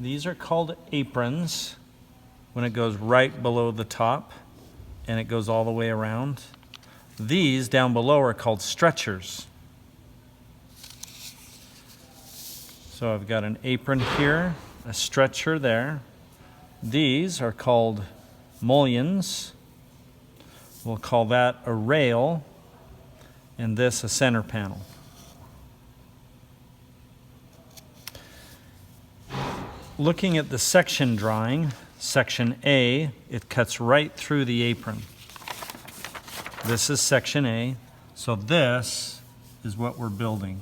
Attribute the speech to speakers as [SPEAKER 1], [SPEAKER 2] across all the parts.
[SPEAKER 1] These are called aprons when it goes right below the top and it goes all the way around. These down below are called stretchers. So I've got an apron here, a stretcher there. These are called mullions. We'll call that a rail, and this a center panel. Looking at the section drawing, section A, it cuts right through the apron. This is section A, so this is what we're building.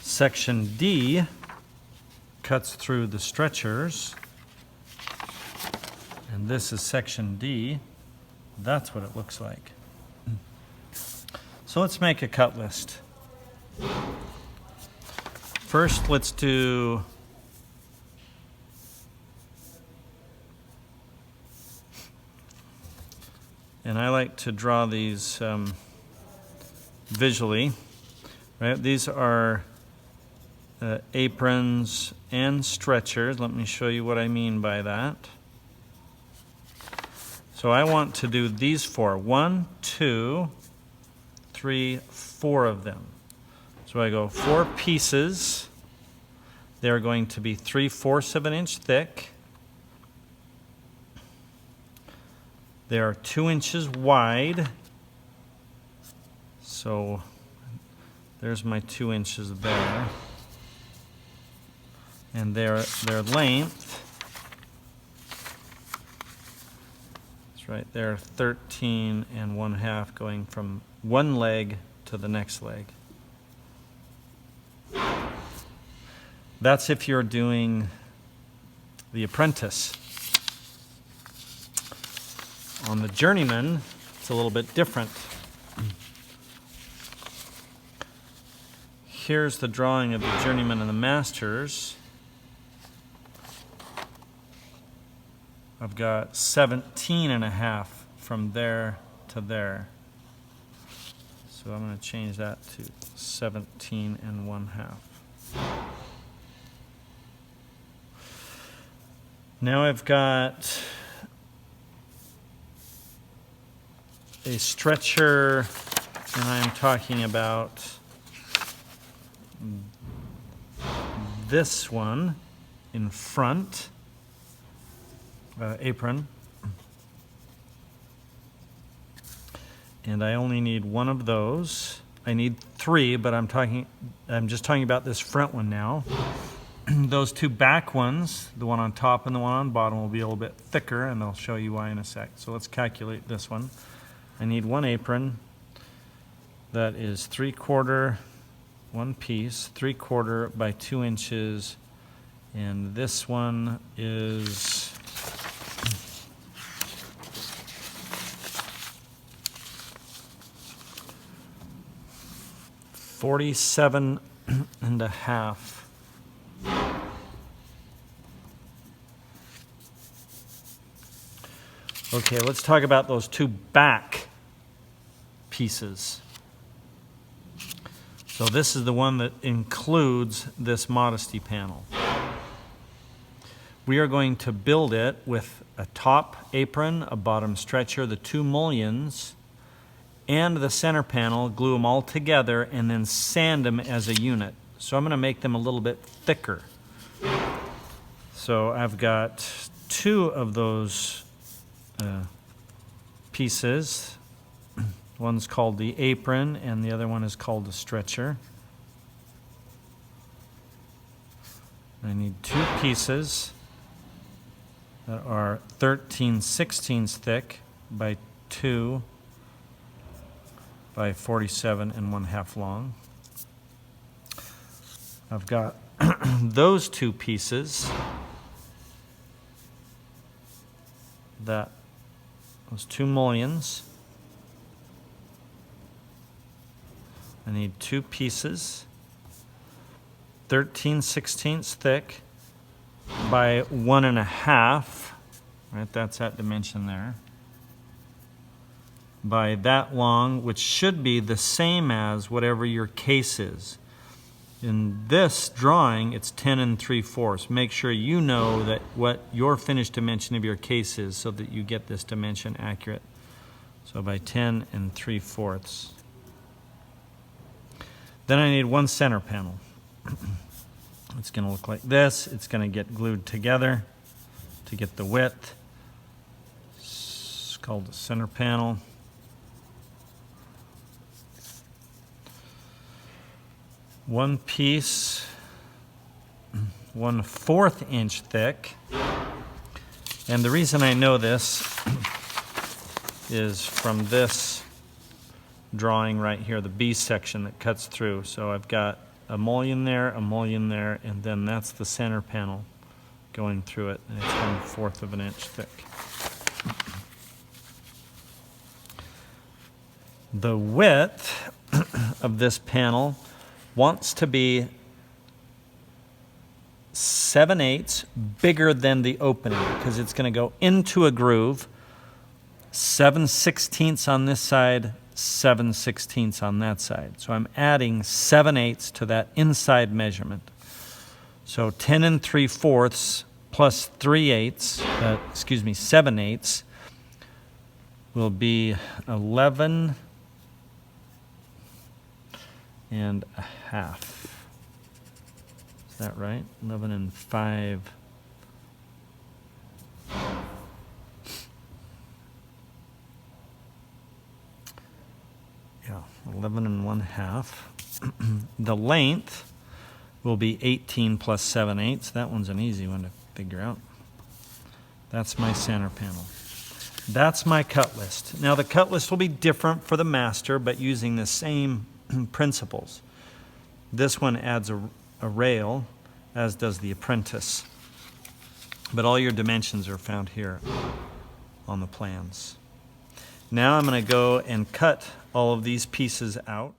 [SPEAKER 1] Section D cuts through the stretchers, and this is section D. That's what it looks like. So let's make a cut list. First, let's do and I like to draw these visually, right? These are aprons and stretchers. Let me show you what I mean by that. So I want to do these four. 1, 2, 3, 4 of them. So I go 4 pieces. They're going to be 3/4 of an inch thick. They are 2 inches wide. So there's my 2 inches there. And their length, it's right there, 13 1/2, going from one leg to the next leg. That's if you're doing the apprentice. On the journeyman, it's a little bit different. Here's the drawing of the journeyman and the masters. I've got 17 1/2 from there to there. So I'm going to change that to 17 1/2. Now I've got a stretcher, and I'm talking about this one in front, apron. And I only need one of those. I need 3, but I'm just talking about this front one now. Those 2 back ones, the one on top and the one on bottom, will be a little bit thicker, and I'll show you why in a sec. So let's calculate this one. I need 1 apron. That is 3/4, 1 piece, 3/4 by 2 inches. And this one is 47 1/2. Okay, let's talk about those 2 back pieces. So this is the one that includes this modesty panel. We are going to build it with a top apron, a bottom stretcher, the 2 mullions, and the center panel, glue them all together, and then sand them as a unit. So I'm going to make them a little bit thicker. So I've got 2 of those pieces. One's called the apron, and the other one is called the stretcher. I need 2 pieces that are 13/16 thick by 2 by 47 1/2 long. I've got those 2 pieces, those 2 mullions. I need 2 pieces, 13/16 thick by 1 1/2. Right, that's that dimension there. by that long, which should be the same as whatever your case is. In this drawing, it's 10 3/4. Make sure you know that what your finished dimension of your case is so that you get this dimension accurate. So by 10 3/4. Then I need one center panel. It's going to look like this. It's going to get glued together to get the width. It's called the center panel. One piece, 1/4 inch thick. And the reason I know this is from this drawing right here, the B section that cuts through. So I've got a mullion there, and then that's the center panel going through it, and it's 1/4 of an inch thick. The width of this panel wants to be 7/8 bigger than the opening because it's going to go into a groove. 7/16 on this side, 7/16 on that side. So I'm adding 7/8 to that inside measurement. So 10 3/4 plus 7/8 will be 11 1/2. Is that right? 11 5. Yeah, 11 1/2. The length will be 18 plus 7/8. That one's an easy one to figure out. That's my center panel. That's my cut list. Now the cut list will be different for the master, but using the same principles. This one adds a rail, as does the apprentice. But all your dimensions are found here on the plans. Now I'm going to go and cut all of these pieces out.